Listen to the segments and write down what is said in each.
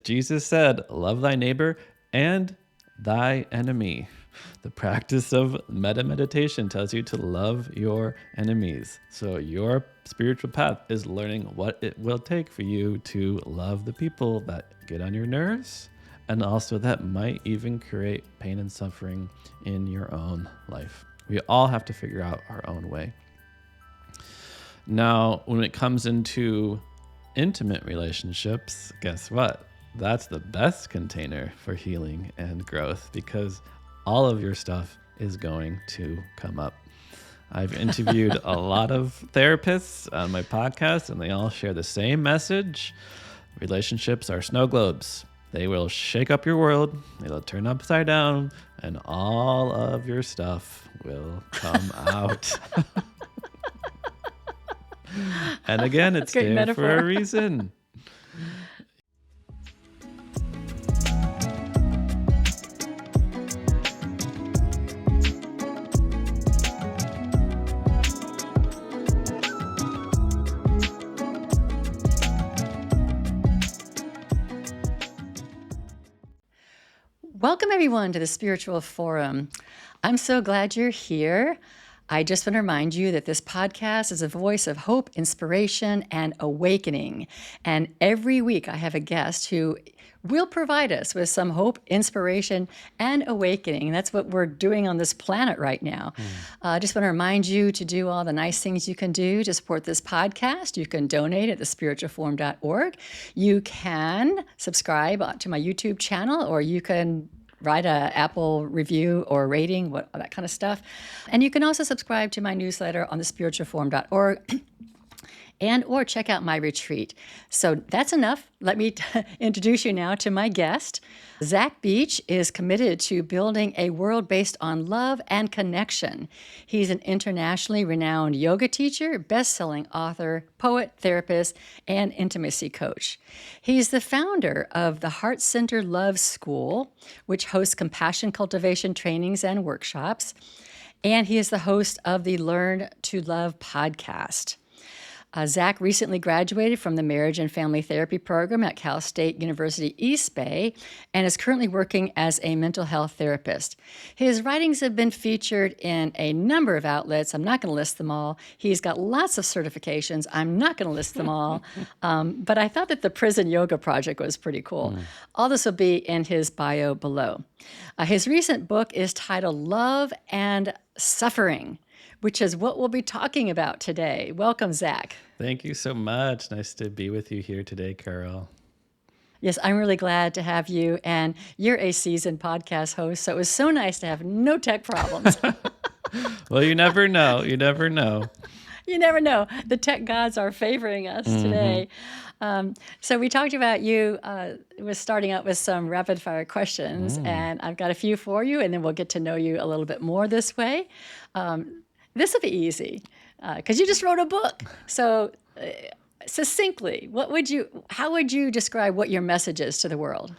Jesus said, love thy neighbor and thy enemy. The practice of meditation tells you to love your enemies. So your spiritual path is learning what it will take for you to love the people that get on your nerves and also that might even create pain and suffering in your own life. We all have to figure out our own way. Now, when it comes into intimate relationships, guess what? That's the best container for healing and growth because all of your stuff is going to come up. I've interviewed a lot of therapists on my podcast, and they all share the same message. Relationships are snow globes. They will shake up your world, they'll turn upside down, and all of your stuff will come out. And again, it's there for a reason. Welcome, everyone, to the Spiritual Forum. I'm so glad you're here. I just want to remind you that this podcast is a voice of hope, inspiration, and awakening. And every week I have a guest who will provide us with some hope, inspiration, and awakening. And that's what we're doing on this planet right now. I just want to remind you to do all the nice things you can do to support this podcast. You can donate at thespiritualforum.org. You can subscribe to my YouTube channel, or you can write an Apple review or rating, that kind of stuff. And you can also subscribe to my newsletter on thespiritualforum.org and or check out my retreat. So that's enough. Let me introduce you now to my guest. Zach Beach is committed to building a world based on love and connection. He's an internationally renowned yoga teacher, best-selling author, poet, therapist, and intimacy coach. He's the founder of the Heart Center Love School, which hosts compassion cultivation trainings and workshops. And he is the host of the Learn to Love podcast. Zach recently graduated from the Marriage and Family Therapy program at Cal State University East Bay and is currently working as a mental health therapist. His writings have been featured in a number of outlets. I'm not going to list them all. He's got lots of certifications. I'm not going to list them all. But I thought that the Prison Yoga Project was pretty cool. All this will be in his bio below. His recent book is titled Love and Suffering, which is what we'll be talking about today. Welcome, Zach. Thank you so much. Nice to be with you here today, Carol. Yes, I'm really glad to have you. And you're a seasoned podcast host, so it was so nice to have no tech problems. Well, you never know. You never know. You never know. The tech gods are favoring us today. So we talked about you was starting out with some rapid fire questions, and I've got a few for you, and then we'll get to know you a little bit more this way. This will be easy because you just wrote a book. So succinctly, how would you describe what your message is to the world?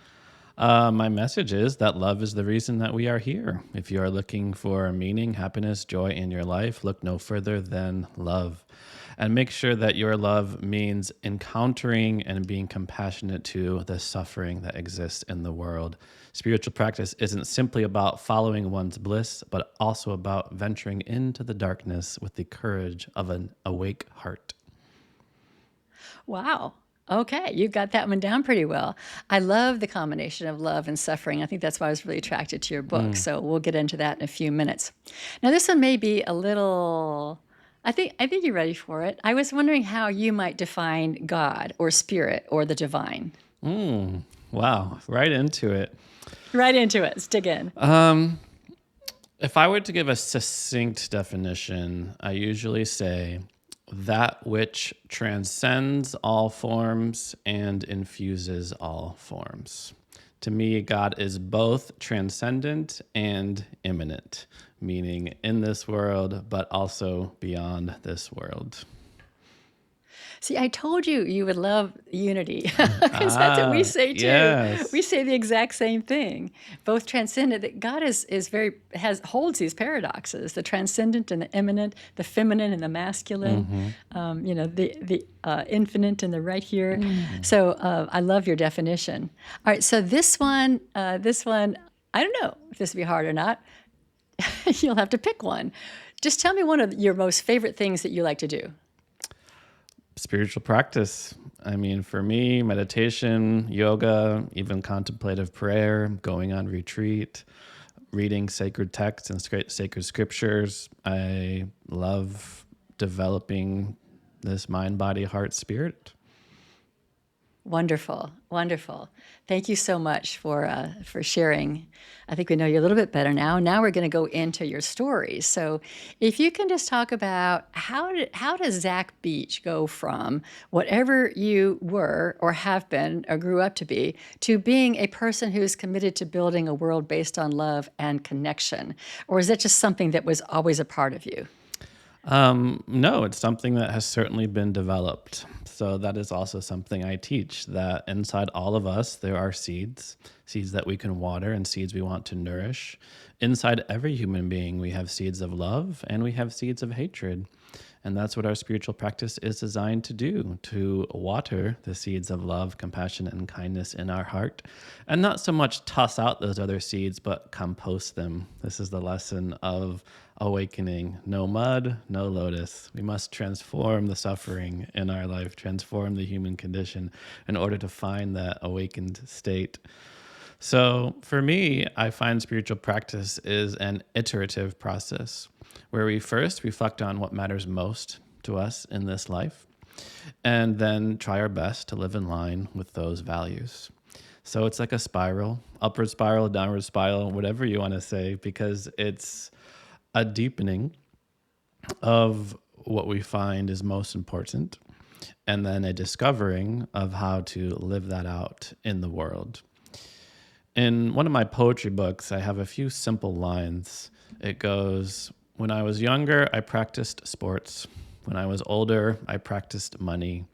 My message is that love is the reason that we are here. If you are looking for meaning, happiness, joy in your life, look no further than love. And make sure that your love means encountering and being compassionate to the suffering that exists in the world. Spiritual practice isn't simply about following one's bliss, but also about venturing into the darkness with the courage of an awake heart. Wow. Okay, you've got that one down pretty well. I love the combination of love and suffering. I think that's why I was really attracted to your book. So we'll get into that in a few minutes. Now, this one may be a little... I think you're ready for it. I was wondering how you might define God or spirit or the divine. Wow, right into it. Right into it. Stick in. If I were to give a succinct definition, I usually say that which transcends all forms and infuses all forms. To me, God is both transcendent and immanent, meaning in this world, but also beyond this world. See, I told you you would love unity because that's what we say too. We Yes. say the exact same thing. Both transcendent. That God is very holds these paradoxes: the transcendent and the immanent, the feminine and the masculine. Mm-hmm. The infinite and the right here. Mm. So I love your definition. All right. So this one, I don't know if this would be hard or not. You'll have to pick one. Just tell me one of your most favorite things that you like to do. Spiritual practice. I mean, for me, meditation, yoga, even contemplative prayer, going on retreat, reading sacred texts and sacred scriptures. I love developing this mind, body, heart, spirit. Wonderful, wonderful. Thank you so much for sharing. I think we know you a little bit better now. Now we're going to go into your stories. So, if you can just talk about how does Zach Beach go from whatever you were or have been or grew up to be to being a person who's committed to building a world based on love and connection, or is that just something that was always a part of you? No, it's something that has certainly been developed. So that is also something I teach, that inside all of us, there are seeds, seeds that we can water and seeds we want to nourish. Inside every human being, we have seeds of love and we have seeds of hatred. And that's what our spiritual practice is designed to do, to water the seeds of love, compassion, and kindness in our heart. And not so much toss out those other seeds, but compost them. This is the lesson of awakening. No mud, no lotus. We must transform the suffering in our life, transform the human condition in order to find that awakened state. So for me, I find spiritual practice is an iterative process where we first reflect on what matters most to us in this life and then try our best to live in line with those values. So it's like a spiral, upward spiral, downward spiral, whatever you want to say, because it's a deepening of what we find is most important and then a discovering of how to live that out in the world. In one of my poetry books, I have a few simple lines. It goes, when I was younger, I practiced sports. When I was older, I practiced money.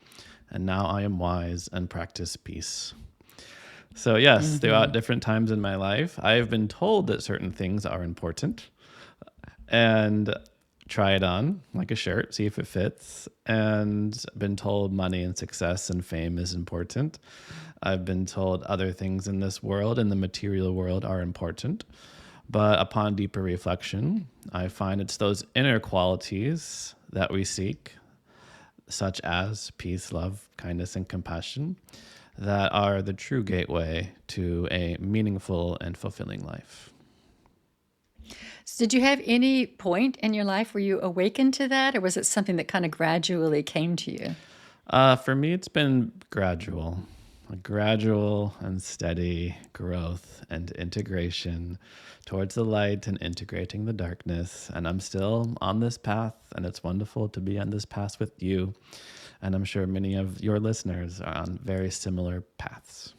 And now I am wise and practice peace. So yes, throughout different times in my life, I have been told that certain things are important and try it on like a shirt, see if it fits. And been told money and success and fame is important. I've been told other things in this world, in the material world, are important. But upon deeper reflection, I find it's those inner qualities that we seek, such as peace, love, kindness, and compassion, that are the true gateway to a meaningful and fulfilling life. So did you have any point in your life where you awakened to that, or was it something that kind of gradually came to you? For me, it's been gradual, a gradual and steady growth and integration towards the light and integrating the darkness. And I'm still on this path, and it's wonderful to be on this path with you. And I'm sure many of your listeners are on very similar paths.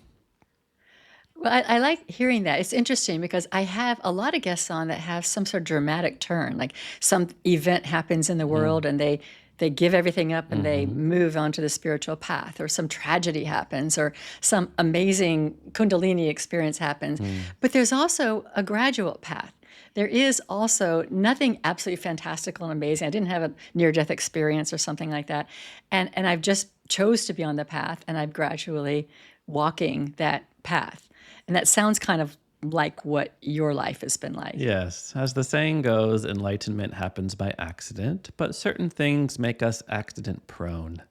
Well, I like hearing that. It's interesting because I have a lot of guests on that have some sort of dramatic turn, like some event happens in the world and they give everything up and they Mm-hmm. move onto the spiritual path, or some tragedy happens, or some amazing Kundalini experience happens. Mm. But there's also a gradual path. There is also nothing absolutely fantastical and amazing. I didn't have a near-death experience or something like that, and I've just chose to be on the path, and I'm gradually walking that path. And that sounds kind of like what your life has been like. Yes, as the saying goes, enlightenment happens by accident, but certain things make us accident prone.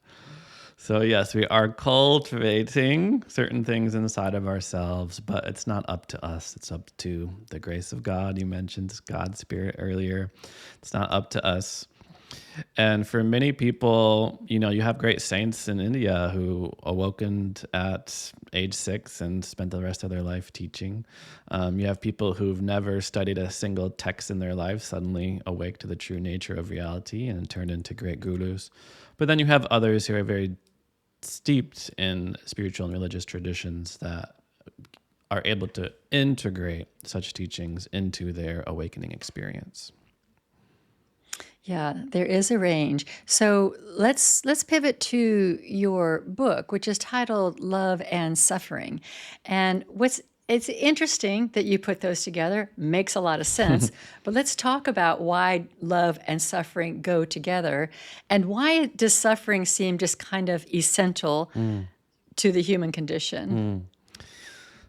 So, yes, we are cultivating certain things inside of ourselves, but it's not up to us. It's up to the grace of God. You mentioned God's Spirit earlier. It's not up to us. And for many people, you have great saints in India who awakened at age 6 and spent the rest of their life teaching. You have people who've never studied a single text in their life suddenly awake to the true nature of reality and turned into great gurus. But then you have others who are very steeped in spiritual and religious traditions that are able to integrate such teachings into their awakening experience. Yeah, there is a range. So let's pivot to your book, which is titled Love and Suffering. And it's interesting that you put those together. Makes a lot of sense. But let's talk about why love and suffering go together, and why does suffering seem just kind of essential to the human condition?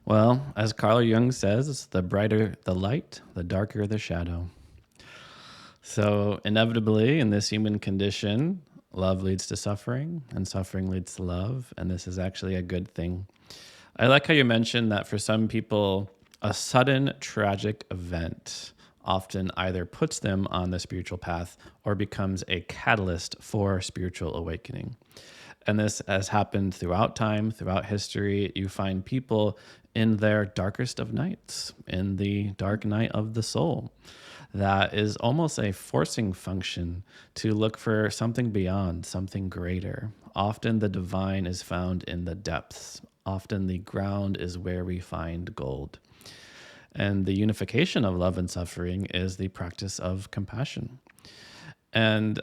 Well, as Carl Jung says, the brighter the light, the darker the shadow. So, inevitably, in this human condition, love leads to suffering, and suffering leads to love. And this is actually a good thing. I like how you mentioned that for some people, a sudden tragic event often either puts them on the spiritual path or becomes a catalyst for spiritual awakening. And this has happened throughout time, throughout history. You find people in their darkest of nights, in the dark night of the soul. That is almost a forcing function to look for something beyond, something greater. Often the divine is found in the depths. Often the ground is where we find gold. And the unification of love and suffering is the practice of compassion. And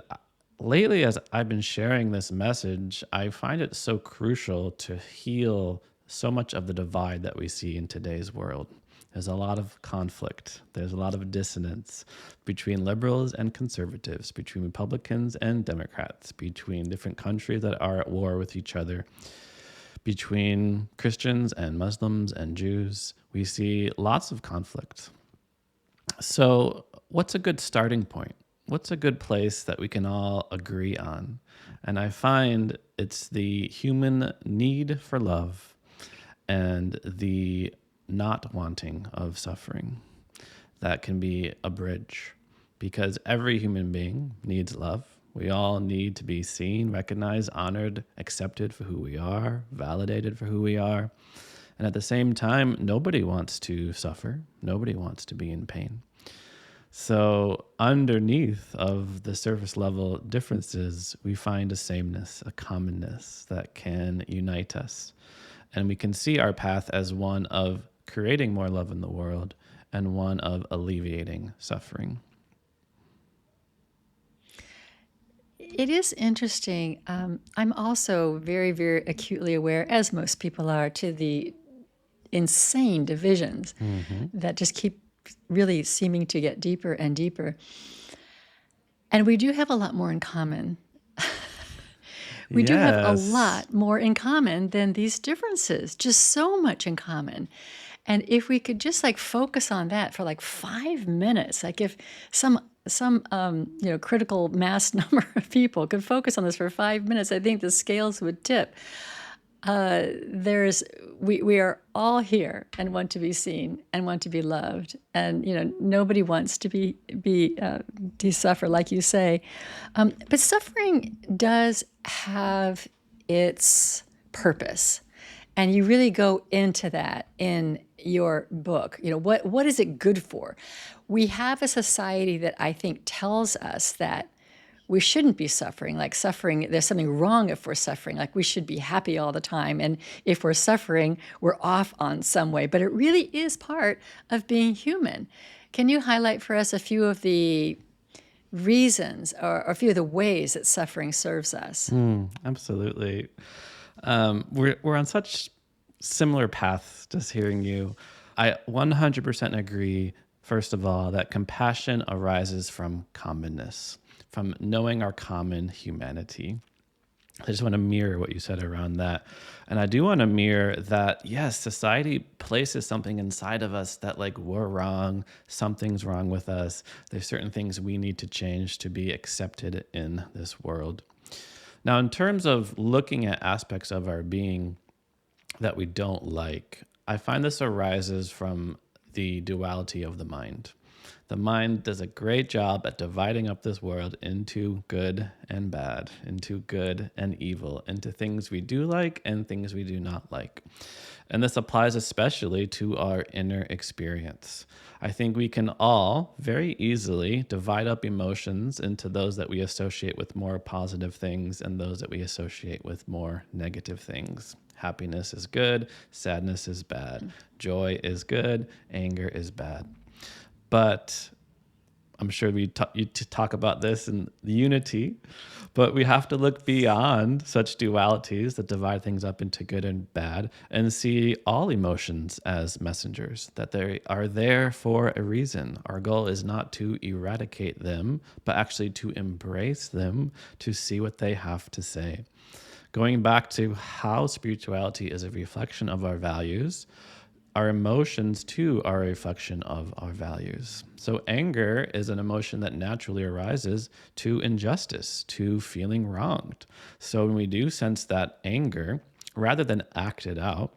lately, as I've been sharing this message, I find it so crucial to heal so much of the divide that we see in today's world. There's a lot of conflict. There's a lot of dissonance between liberals and conservatives, between Republicans and Democrats, between different countries that are at war with each other, between Christians and Muslims and Jews. We see lots of conflict. So, what's a good starting point? What's a good place that we can all agree on? And I find it's the human need for love and the not wanting of suffering that can be a bridge, because every human being needs love. We all need to be seen, recognized, honored, accepted for who we are, validated for who we are. And at the same time, nobody wants to suffer. Nobody wants to be in pain. So underneath of the surface level differences, we find a sameness, a commonness that can unite us. And we can see our path as one of creating more love in the world and one of alleviating suffering. It is interesting. I'm also very, very acutely aware, as most people are, to the insane divisions that just keep really seeming to get deeper and deeper. And we do have a lot more in common. We do have a Yes. lot more in common than these differences, just so much in common. And if we could just like focus on that for like 5 minutes, like if some critical mass number of people could focus on this for 5 minutes, I think the scales would tip. We are all here and want to be seen and want to be loved, and nobody wants to to suffer, like you say. But suffering does have its purpose, and you really go into that in your book. What is it good for? We have a society that I think tells us that we shouldn't be suffering. Like suffering, there's something wrong if we're suffering. Like we should be happy all the time. And if we're suffering, we're off on some way. But it really is part of being human. Can you highlight for us a few of the reasons or a few of the ways that suffering serves us? Absolutely. We're on such similar paths just hearing you. I 100% agree, first of all, that compassion arises from commonness, from knowing our common humanity. I just want to mirror what you said around that. And I do want to mirror that, yes, society places something inside of us that like we're wrong, something's wrong with us. There's certain things we need to change to be accepted in this world. Now, in terms of looking at aspects of our being that we don't like, I find this arises from the duality of the mind. The mind does a great job at dividing up this world into good and bad, into good and evil, into things we do like and things we do not like. And this applies especially to our inner experience. I think we can all very easily divide up emotions into those that we associate with more positive things and those that we associate with more negative things. Happiness is good, sadness is bad, joy is good, anger is bad. But I'm sure you talk about this in the unity, but we have to look beyond such dualities that divide things up into good and bad and see all emotions as messengers, that they are there for a reason. Our goal is not to eradicate them, but actually to embrace them, to see what they have to say. Going back to how spirituality is a reflection of our values, our emotions too are a reflection of our values. So anger is an emotion that naturally arises to injustice, to feeling wronged. So when we do sense that anger, rather than act it out,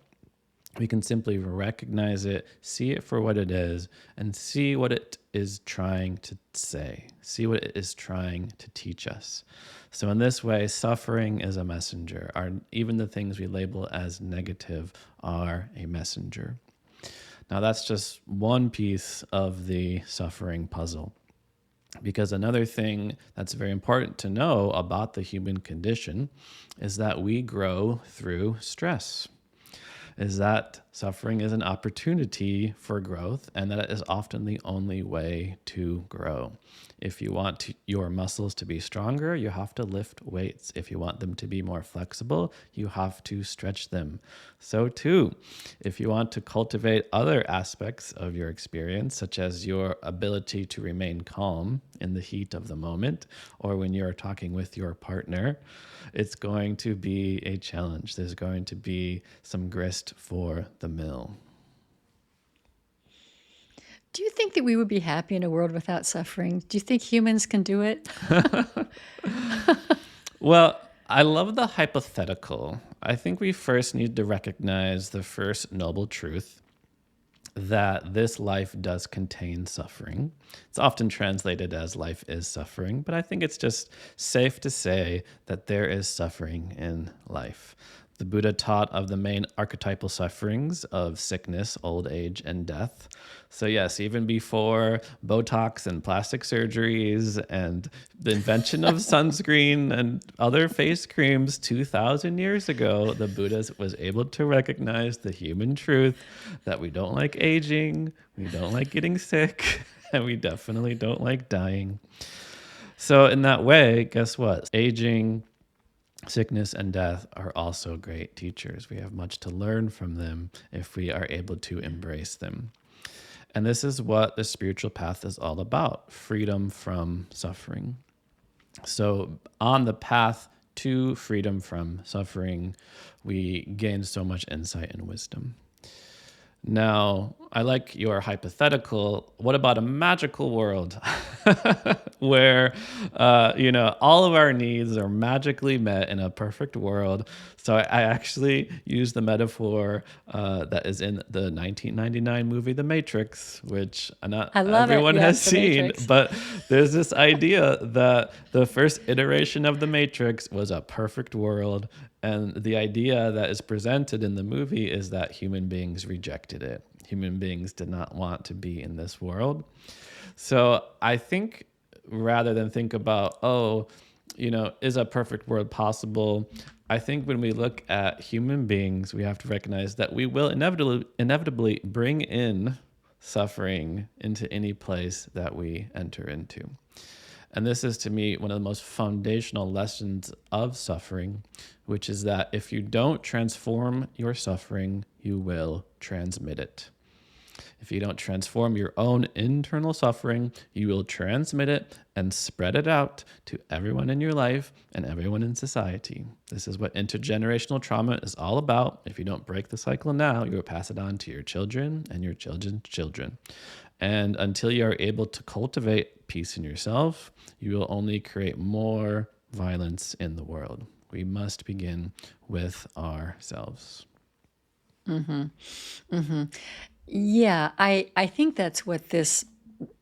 we can simply recognize it, see it for what it is, and see what it is trying to say, see what it is trying to teach us. So in this way, suffering is a messenger. Even the things we label as negative are a messenger. Now, that's just one piece of the suffering puzzle. Because another thing that's very important to know about the human condition is that we grow through stress. Is that suffering is an opportunity for growth, and that it is often the only way to grow. If you want your muscles to be stronger, you have to lift weights. If you want them to be more flexible, you have to stretch them. So too, if you want to cultivate other aspects of your experience, such as your ability to remain calm in the heat of the moment, or when you're talking with your partner, it's going to be a challenge. There's going to be some grist for the mill. Do you think that we would be happy in a world without suffering? Do you think humans can do it? Well, I love the hypothetical. I think we first need to recognize the first noble truth that this life does contain suffering. It's often translated as life is suffering, but I think it's just safe to say that there is suffering in life. The Buddha taught of the main archetypal sufferings of sickness, old age, and death. So yes, even before Botox and plastic surgeries and the invention of sunscreen and other face creams 2,000 years ago, the Buddha was able to recognize the human truth that we don't like aging, we don't like getting sick, and we definitely don't like dying. So in that way, guess what? Aging, sickness, and death are also great teachers. We have much to learn from them if we are able to embrace them. And this is what the spiritual path is all about: freedom from suffering. So on the path to freedom from suffering, we gain so much insight and wisdom. Now, I like your hypothetical. What about a magical world where, all of our needs are magically met in a perfect world? So I actually use the metaphor that is in the 1999 movie, The Matrix, which not I love it. everyone Yes, has The seen, Matrix. but there's this idea that the first iteration of The Matrix was a perfect world. And the idea that is presented in the movie is that human beings rejected it. Human beings did not want to be in this world. So I think rather than think about, is a perfect world possible? I think when we look at human beings, we have to recognize that we will inevitably bring in suffering into any place that we enter into. And this is, to me, one of the most foundational lessons of suffering, which is that if you don't transform your suffering, you will transmit it. If you don't transform your own internal suffering, you will transmit it and spread it out to everyone in your life and everyone in society. This is what intergenerational trauma is all about. If you don't break the cycle now, you will pass it on to your children and your children's children. And until you are able to cultivate peace in yourself, you will only create more violence in the world. We must begin with ourselves. Yeah, I think that's what this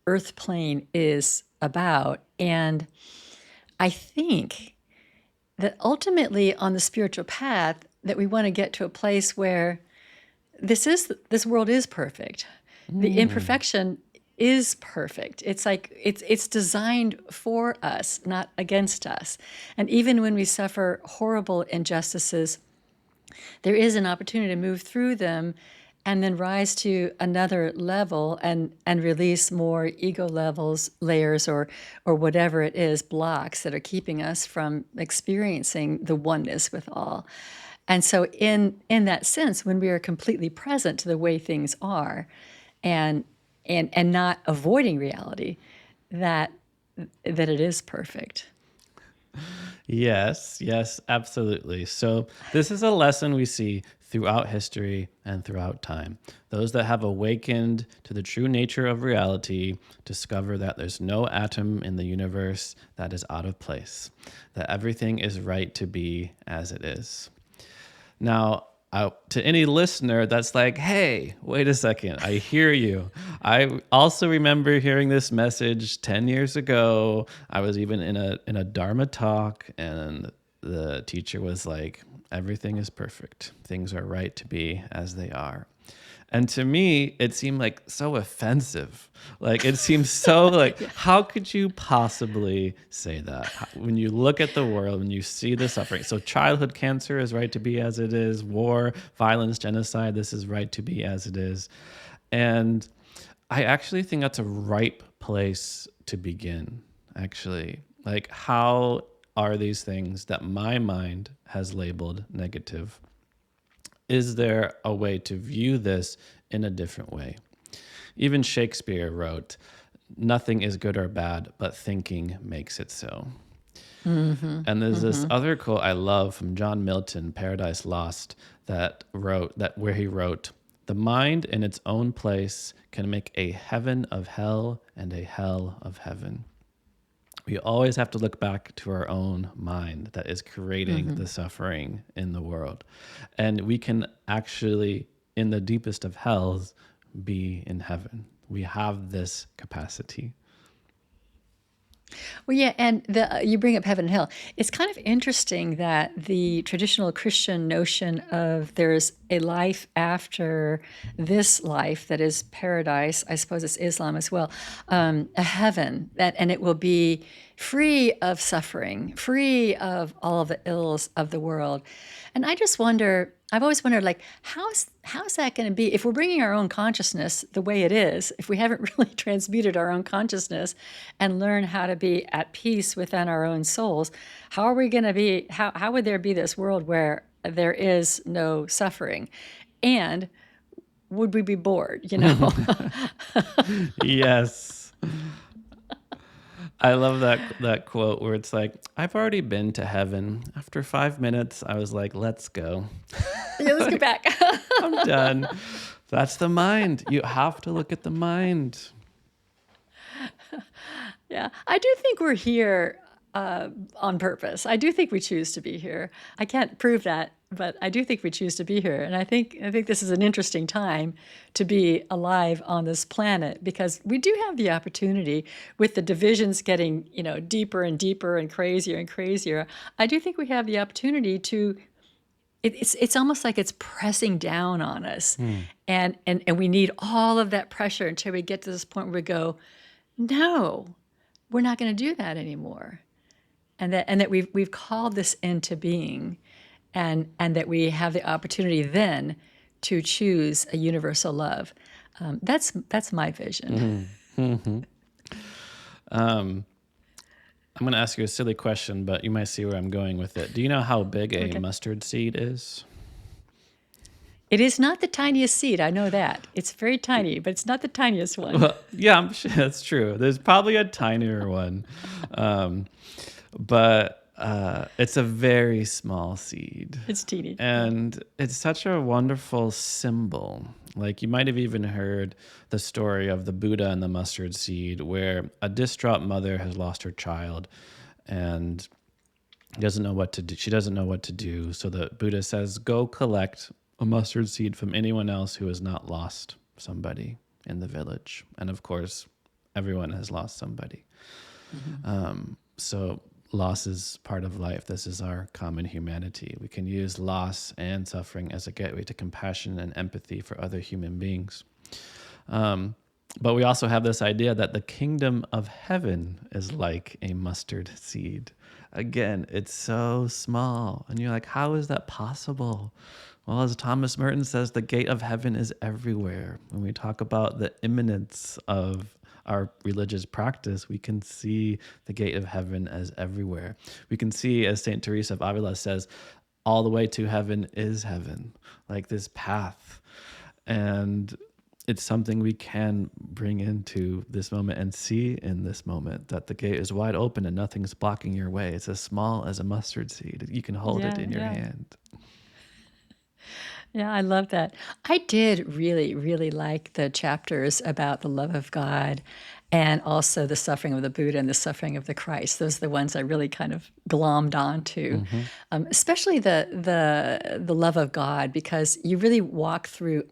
earth plane is about. And I think that ultimately on the spiritual path that we want to get to a place where this world is perfect. The imperfection is perfect. It's like it's designed for us, not against us. And even when we suffer horrible injustices, there is an opportunity to move through them and then rise to another level and release more ego levels, layers, or whatever it is, blocks that are keeping us from experiencing the oneness with all. And so in that sense, when we are completely present to the way things are and not avoiding reality, that it is perfect. Yes, yes, absolutely. So, this is a lesson we see throughout history and throughout time. Those that have awakened to the true nature of reality discover that there's no atom in the universe that is out of place, that everything is right to be as it is. Now, to any listener that's like, hey, wait a second, I hear you. I also remember hearing this message 10 years ago. I was even in a Dharma talk, and the teacher was like, everything is perfect. Things are right to be as they are. And to me, it seemed like so offensive. Like it seems so like, how could you possibly say that? When you look at the world, when you see the suffering. So childhood cancer is right to be as it is. War, violence, genocide, this is right to be as it is. And I actually think that's a ripe place to begin, actually. Like, how are these things that my mind has labeled negative? Is there a way to view this in a different way? Even Shakespeare wrote, nothing is good or bad, but thinking makes it so. Mm-hmm. And there's this Mm-hmm. other quote I love from John Milton, Paradise Lost, where he wrote, the mind in its own place can make a heaven of hell and a hell of heaven. We always have to look back to our own mind that is creating Mm-hmm. the suffering in the world. And we can actually, in the deepest of hells, be in heaven. We have this capacity. Well, yeah, and you bring up heaven and hell. It's kind of interesting that the traditional Christian notion of there's a life after this life that is paradise, I suppose it's Islam as well, a heaven, and it will be free of suffering, free of all of the ills of the world. And I just wonder, I've always wondered, like, how's that going to be if we're bringing our own consciousness the way it is, if we haven't really transmuted our own consciousness and learn how to be at peace within our own souls? How are we going to be? How would there be this world where there is no suffering? And would we be bored? Yes. I love that quote where it's like, I've already been to heaven. After 5 minutes, I was like, let's go. Yeah, let's get back. I'm done. That's the mind. You have to look at the mind. Yeah, I do think we're here on purpose. I do think we choose to be here. I can't prove that, but I do think we choose to be here. And I think this is an interesting time to be alive on this planet because we do have the opportunity with the divisions getting, deeper and deeper and crazier and crazier. I do think we have the opportunity to it's almost like it's pressing down on us. And we need all of that pressure until we get to this point where we go, no, we're not going to do that anymore. And that we've called this into being, and that we have the opportunity then to choose a universal love. That's my vision. Mm-hmm. Um, I'm going to ask you a silly question, but you might see where I'm going with it. Do you know how big a Okay. mustard seed is? It is not the tiniest seed. I know that. It's very tiny, but it's not the tiniest one. Well, yeah, I'm sure that's true. There's probably a tinier one, um, but it's a very small seed. It's teeny. Yeah. And it's such a wonderful symbol. Like you might have even heard the story of the Buddha and the mustard seed, where a distraught mother has lost her child and doesn't know what to do. She doesn't know what to do. So the Buddha says, go collect a mustard seed from anyone else who has not lost somebody in the village. And of course, everyone has lost somebody. So loss is part of life. This is our common humanity. We can use loss and suffering as a gateway to compassion and empathy for other human beings. But we also have this idea that the kingdom of heaven is like a mustard seed. Again, it's so small. And you're like, how is that possible? Well, as Thomas Merton says, the gate of heaven is everywhere. When we talk about the imminence of our religious practice, we can see the gate of heaven as everywhere. We can see, as St. Teresa of Avila says, all the way to heaven is heaven, like this path. And it's something we can bring into this moment and see in this moment, that the gate is wide open and nothing's blocking your way. It's as small as a mustard seed. You can hold it Yeah, in your yeah. hand. Yeah, I love that. I did really, really like the chapters about the love of God and also the suffering of the Buddha and the suffering of the Christ. Those are the ones I really kind of glommed onto, especially the love of God, because you really walk through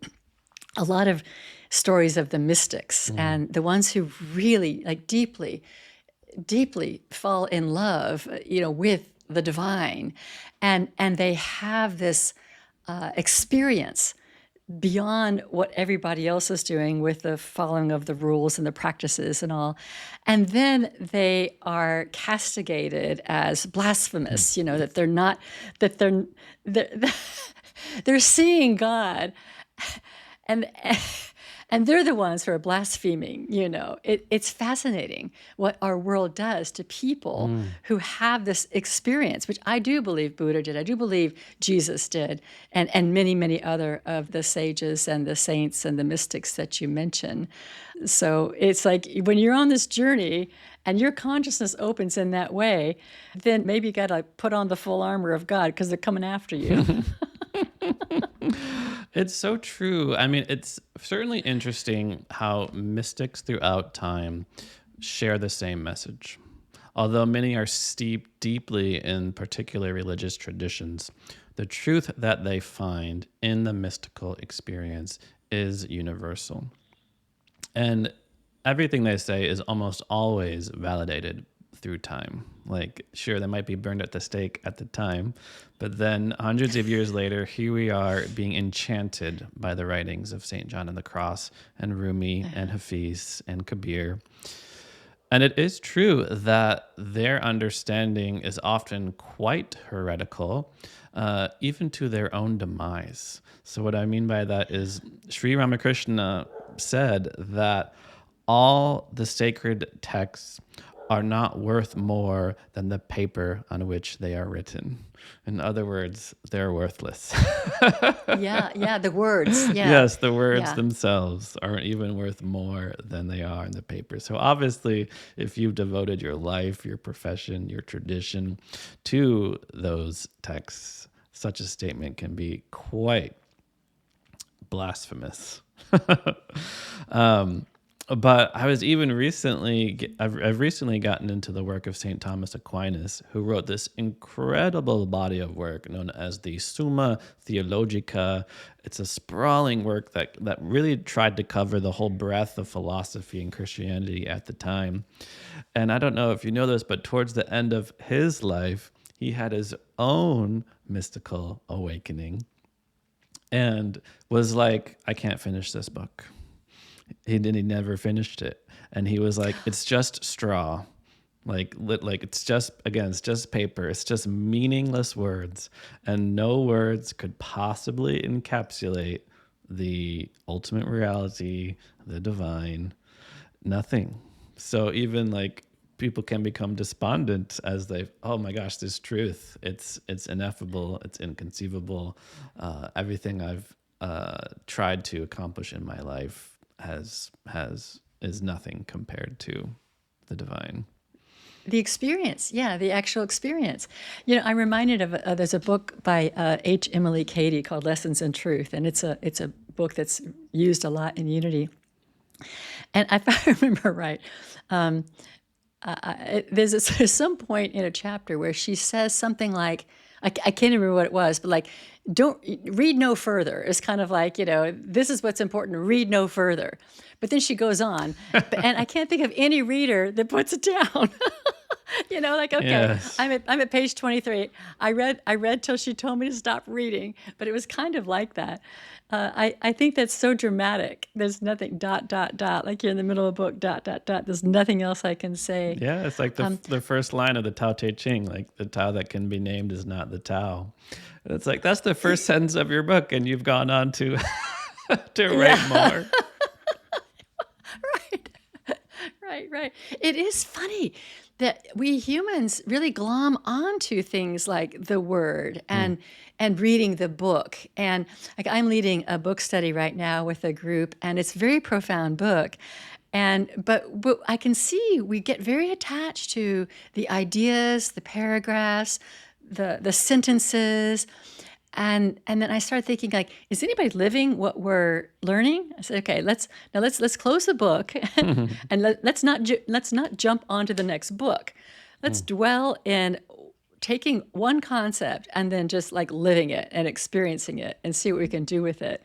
a lot of stories of the mystics and the ones who really like deeply fall in love, with the divine, and they have this experience beyond what everybody else is doing with the following of the rules and the practices and all. And then they are castigated as blasphemous, that they're not, that they're, they're seeing God and and they're the ones who are blaspheming. It's fascinating what our world does to people who have this experience, which I do believe Buddha did, I do believe Jesus did, and many other of the sages and the saints and the mystics that you mention. So it's like when you're on this journey and your consciousness opens in that way, then maybe you got to put on the full armor of God because they're coming after you. It's so true. I mean, it's certainly interesting how mystics throughout time share the same message. Although many are steeped deeply in particular religious traditions, the truth that they find in the mystical experience is universal. And everything they say is almost always validated through time. Like, sure, they might be burned at the stake at the time, but then hundreds of years later, here we are being enchanted by the writings of St. John of the Cross and Rumi and Hafiz and Kabir. And it is true that their understanding is often quite heretical, even to their own demise. So, what I mean by that is Sri Ramakrishna said that all the sacred texts are not worth more than the paper on which they are written. In other words, they're worthless. Yeah, the words. Yeah, Yes, the words yeah. themselves aren't even worth more than they are in the paper. So obviously, if you've devoted your life, your profession, your tradition to those texts, such a statement can be quite blasphemous. um, but I was even I've recently gotten into the work of St. Thomas Aquinas, who wrote this incredible body of work known as the Summa Theologica. It's a sprawling work that really tried to cover the whole breadth of philosophy and Christianity at the time. And I don't know if you know this, but towards the end of his life, he had his own mystical awakening and was like, I can't finish this book. He never finished it. And he was like, it's just straw. Like it's just paper. It's just meaningless words. And no words could possibly encapsulate the ultimate reality, the divine, nothing. So even like people can become despondent as oh my gosh, this truth, it's ineffable, it's inconceivable. Everything I've tried to accomplish in my life is nothing compared to the divine. The experience, yeah, the actual experience. I'm reminded of there's a book by H. Emily Cady called Lessons in Truth, and it's a book that's used a lot in Unity. And if I remember right, there's some point in a chapter where she says something like, I can't remember what it was, but like, don't read no further. It's kind of like, this is what's important, read no further. But then she goes on, and I can't think of any reader that puts it down. Like, okay, Yes. I'm at page 23. I read till she told me to stop reading, but it was kind of like that. I think that's so dramatic. There's nothing ... like you're in the middle of a book ... There's nothing else I can say. Yeah, it's like the first line of the Tao Te Ching, like the Tao that can be named is not the Tao. It's like, that's the first sentence of your book, and you've gone on to to write Yeah. more. Right. Right. It is funny that we humans really glom onto things like the word and reading the book. And like I'm leading a book study right now with a group, and it's a very profound book. But I can see we get very attached to the ideas, the paragraphs, the sentences. And then I started thinking, like, is anybody living what we're learning? I said, okay, let's close the book and let's not jump onto the next book. Let's dwell in taking one concept and then just like living it and experiencing it and see what we can do with it.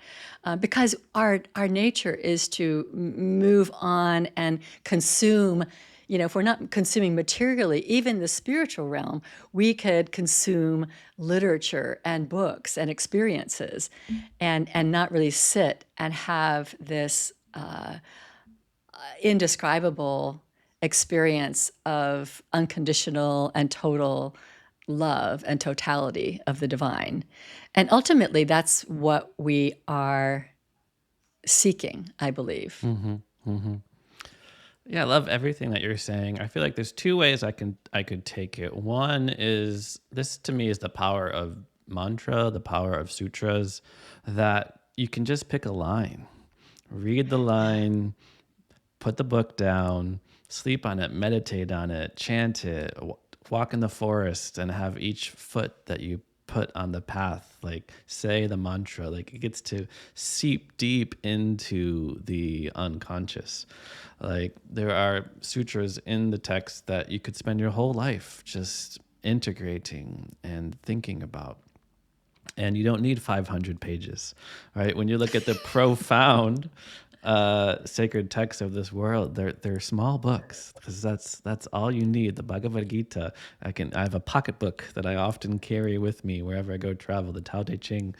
Because our nature is to move on and consume. If we're not consuming materially, even the spiritual realm, we could consume literature and books and experiences and not really sit and have this indescribable experience of unconditional and total love and totality of the divine. And ultimately, that's what we are seeking, I believe. Yeah, I love everything that you're saying. I feel like there's two ways I could take it. One is, this to me is the power of mantra, the power of sutras, that you can just pick a line, read the line, put the book down, sleep on it, meditate on it, chant it, walk in the forest, and have each foot that you put on the path, like say the mantra. Like, it gets to seep deep into the unconscious. Like, there are sutras in the text that you could spend your whole life just integrating and thinking about. And you don't need 500 pages, right? When you look at the profound sacred texts of this world, they're small books, because that's all you need. The Bhagavad Gita, I have a pocketbook that I often carry with me wherever I go travel. The Tao Te Ching,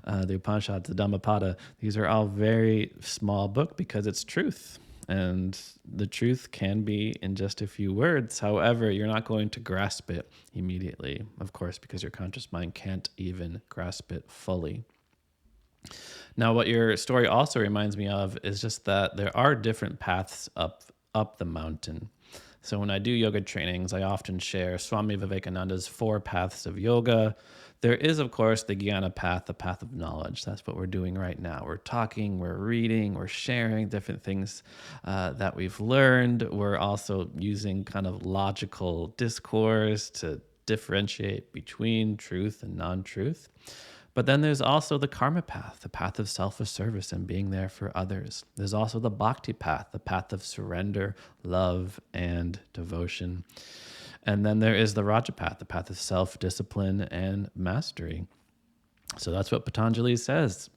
the Upanishads, the Dhammapada. These are all very small book because it's truth. And the truth can be in just a few words. However, you're not going to grasp it immediately, of course, because your conscious mind can't even grasp it fully. Now, what your story also reminds me of is just that there are different paths up the mountain. So when I do yoga trainings, I often share Swami Vivekananda's 4 paths of yoga. There is, of course, the Jnana path, the path of knowledge. That's what we're doing right now. We're talking, we're reading, we're sharing different things that we've learned. We're also using kind of logical discourse to differentiate between truth and non-truth. But then there's also the karma path, the path of selfless service and being there for others. There's also the bhakti path, the path of surrender, love, and devotion. And then there is the raja path, the path of self-discipline and mastery. So that's what Patanjali says.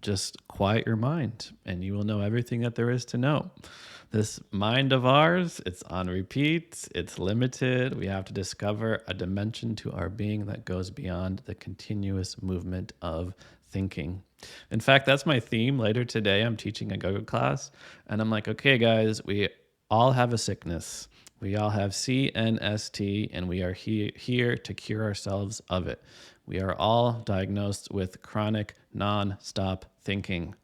Just quiet your mind and you will know everything that there is to know. This mind of ours, it's on repeat, it's limited. We have to discover a dimension to our being that goes beyond the continuous movement of thinking. In fact, that's my theme later today. I'm teaching a yoga class, and I'm like, okay, guys, we all have a sickness. We all have CNST, and we are here to cure ourselves of it. We are all diagnosed with chronic nonstop thinking.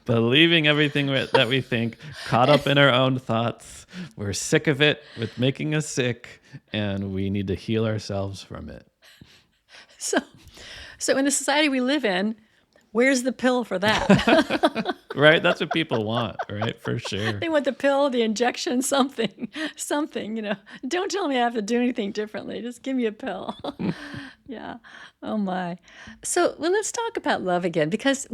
Believing everything that we think, caught up in our own thoughts. We're sick of it with making us sick, and we need to heal ourselves from it. So in the society we live in, where's the pill for that? Right? That's what people want, right? For sure. They want the pill, the injection, something. Don't tell me I have to do anything differently. Just give me a pill. Yeah. Oh my. So, well, let's talk about love again, because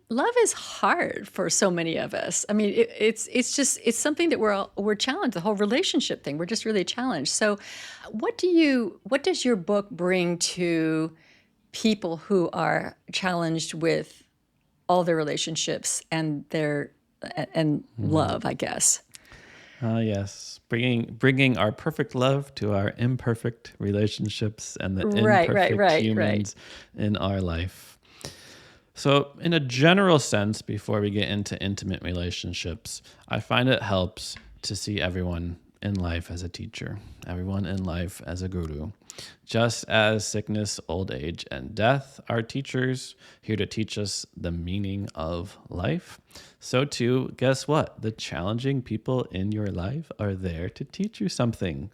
love is hard for so many of us. I mean, it's something that we're challenged. The whole relationship thing, we're just really challenged. So, what does your book bring to people who are challenged with all their relationships and love, I guess? Yes, bringing our perfect love to our imperfect relationships and the Right. imperfect humans in our life. So, in a general sense, before we get into intimate relationships, I find it helps to see everyone in life as a teacher, everyone in life as a guru. Just as sickness, old age, and death are teachers here to teach us the meaning of life, so too, guess what? The challenging people in your life are there to teach you something.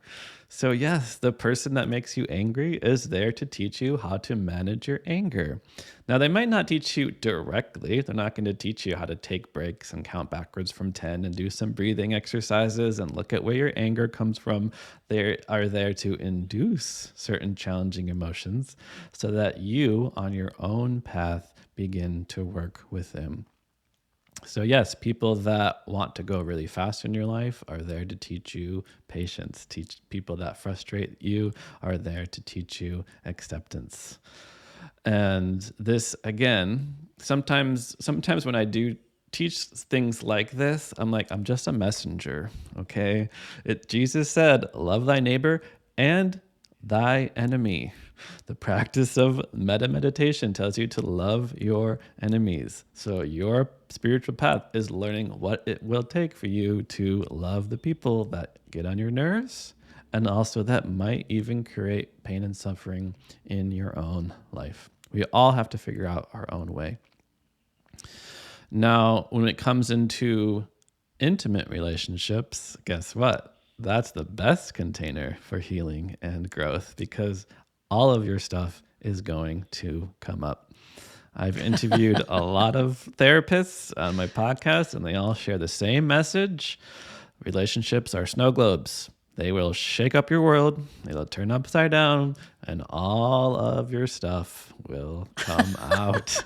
So, yes, the person that makes you angry is there to teach you how to manage your anger. Now, they might not teach you directly. They're not going to teach you how to take breaks and count backwards from 10 and do some breathing exercises and look at where your anger comes from. They are there to induce certain challenging emotions so that you, on your own path, begin to work with them. So, yes, people that want to go really fast in your life are there to teach you patience. Teach people that frustrate you are there to teach you acceptance. And this, again, sometimes when I do teach things like this, I'm like, I'm just a messenger. Okay. Jesus said, love thy neighbor and thy enemy. The practice of meditation tells you to love your enemies. So your spiritual path is learning what it will take for you to love the people that get on your nerves and also that might even create pain and suffering in your own life. We all have to figure out our own way. Now, when it comes into intimate relationships, guess what? That's the best container for healing and growth because all of your stuff is going to come up. I've interviewed a lot of therapists on my podcast, and they all share the same message. Relationships are snow globes. They will shake up your world, they will turn upside down, and all of your stuff will come out.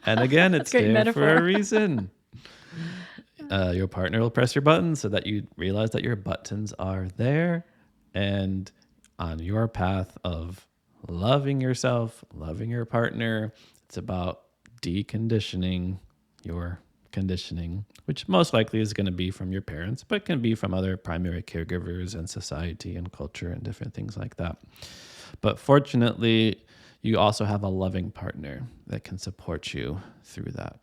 And again, it's great there for a metaphor. reason. Your partner will press your buttons so that you realize that your buttons are there. And on your path of loving yourself, loving your partner, it's about deconditioning your conditioning, which most likely is going to be from your parents, but can be from other primary caregivers and society and culture and different things like that. But fortunately, you also have a loving partner that can support you through that.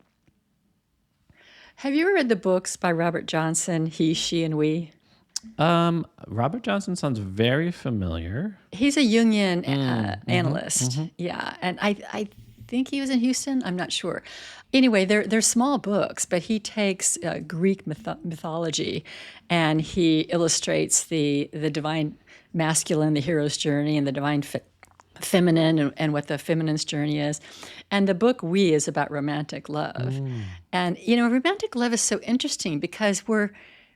Have you ever read the books by Robert Johnson, He, She, and We? Robert Johnson sounds very familiar. He's a Jungian analyst. Yeah. And I think he was in Houston. I'm not sure. Anyway, they're small books, but he takes Greek mythology and he illustrates the divine masculine, the hero's journey, and the divine feminine and what the feminine's journey is. And the book We is about romantic love. And, romantic love is so interesting because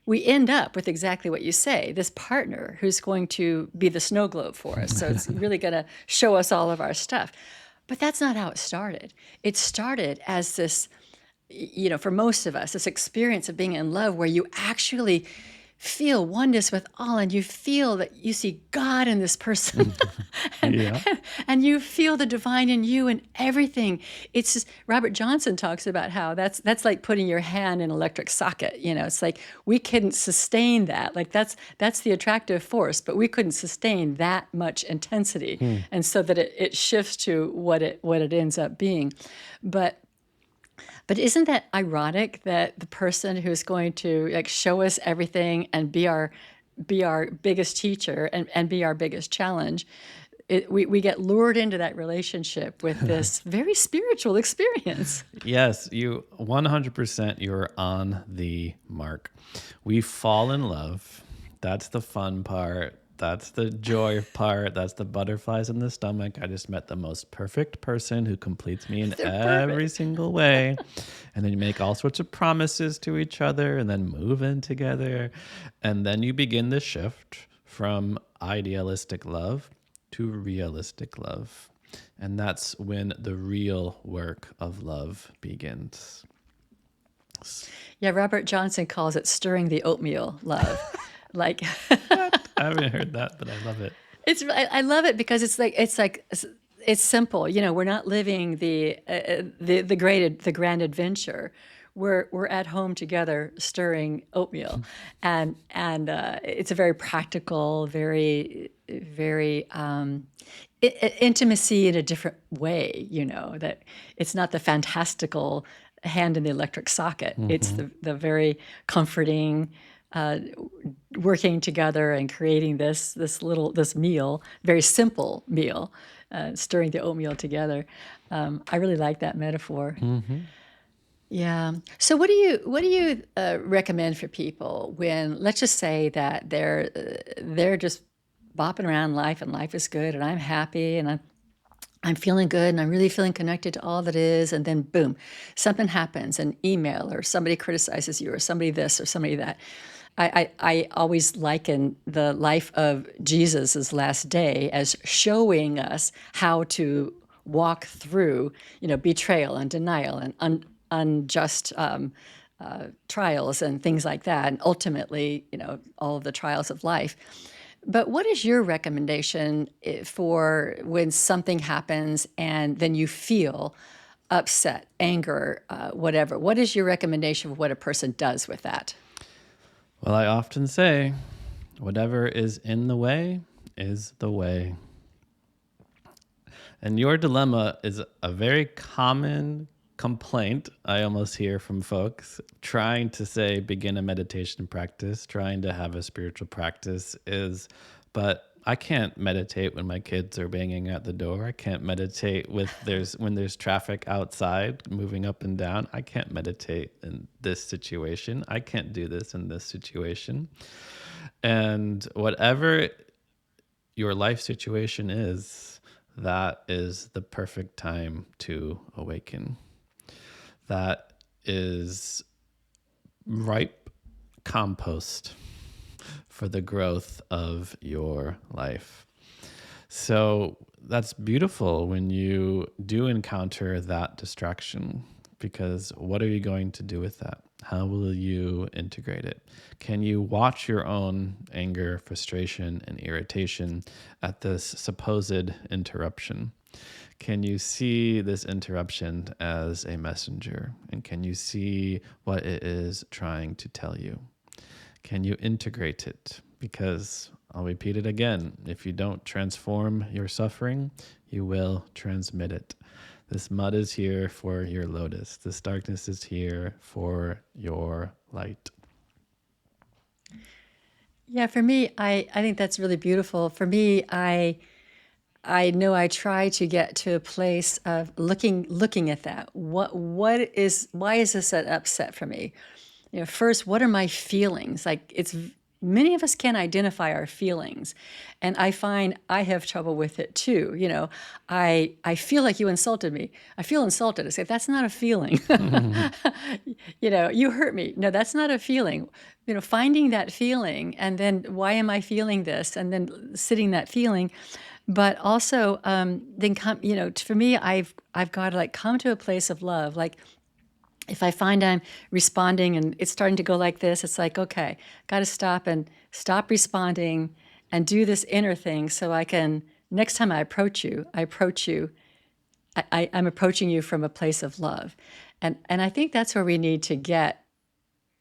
we end up with exactly what you say, this partner who's going to be the snow globe for us. So it's really going to show us all of our stuff. But that's not how it started. It started as this, for most of us, this experience of being in love where you actually feel oneness with all and you feel that you see God in this person Yeah. and you feel the divine in you and everything. It's just, Robert Johnson talks about how that's like putting your hand in an electric socket. It's like we couldn't sustain that. Like that's the attractive force, but we couldn't sustain that much intensity. And so that it shifts to what it ends up being. But isn't that ironic that the person who's going to show us everything and be our biggest teacher and be our biggest challenge, we get lured into that relationship with this very spiritual experience. Yes, you 100%, you're on the mark. We fall in love. That's the fun part. That's the joy part. That's the butterflies in the stomach. I just met the most perfect person who completes me in They're every perfect. single way. And then you make all sorts of promises to each other and then move in together. And then you begin the shift from idealistic love to realistic love. And that's when the real work of love begins. Yeah, Robert Johnson calls it stirring the oatmeal love. Like I haven't heard that, but I love it. I love it because it's simple. We're not living the grand adventure. We're at home together stirring oatmeal, and it's a very practical, very very intimacy in a different way. That it's not the fantastical hand in the electric socket. It's the very comforting, working together and creating this meal, very simple meal, stirring the oatmeal together. I really like that metaphor. Yeah. So what do you recommend for people when, let's just say that they're just bopping around life and life is good and I'm happy and I'm feeling good and I'm really feeling connected to all that is, and then boom, something happens, an email or somebody criticizes you or somebody this or somebody that. I always liken the life of Jesus's last day as showing us how to walk through, betrayal and denial and unjust trials and things like that, and ultimately, all of the trials of life. But what is your recommendation for when something happens and then you feel upset, anger, whatever? What is your recommendation for what a person does with that? Well, I often say, whatever is in the way is the way. And your dilemma is a very common complaint I almost hear from folks trying to say begin a meditation practice, trying to have a spiritual practice but I can't meditate when my kids are banging at the door. I can't meditate when there's traffic outside moving up and down. I can't meditate in this situation. I can't do this in this situation. And whatever your life situation is, that is the perfect time to awaken. That is ripe compost for the growth of your life. So that's beautiful when you do encounter that distraction, because what are you going to do with that? How will you integrate it? Can you watch your own anger, frustration, and irritation at this supposed interruption? Can you see this interruption as a messenger? And can you see what it is trying to tell you? Can you integrate it? Because I'll repeat it again, if you don't transform your suffering, you will transmit it. This mud is here for your lotus. This darkness is here for your light. Yeah, for me, I think that's really beautiful. For me, I know I try to get to a place of looking at that. Why is this an upset for me? First, what are my feelings? Many of us can't identify our feelings, and I find I have trouble with it too. I feel like you insulted me. I feel insulted. I say, that's not a feeling. You hurt me. No, that's not a feeling. Finding that feeling, and then why am I feeling this? And then sitting that feeling. But also, then come, for me, I've got to come to a place of love. Like, if I find I'm responding and it's starting to go like this, it's like, okay, got to stop responding and do this inner thing so I can, next time I approach you, I'm approaching you from a place of love. And I think that's where we need to get,